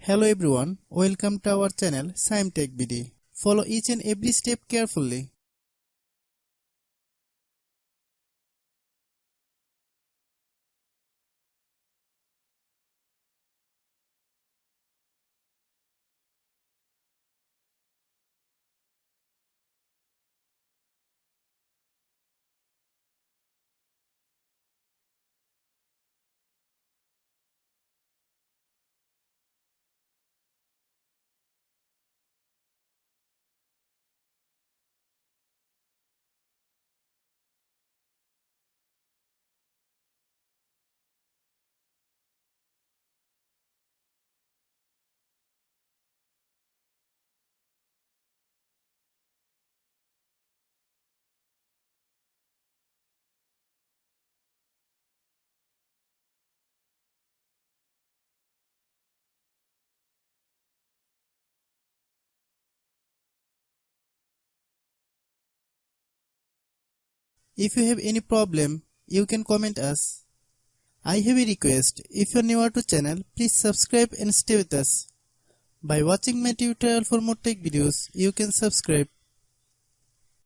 Hello everyone, welcome to our channel Shaem TechBD. Follow each and every step carefully. If you have any problem, you can comment us. I have a request, if you are new to channel, please subscribe and stay with us. By watching my tutorial for more tech videos, you can subscribe.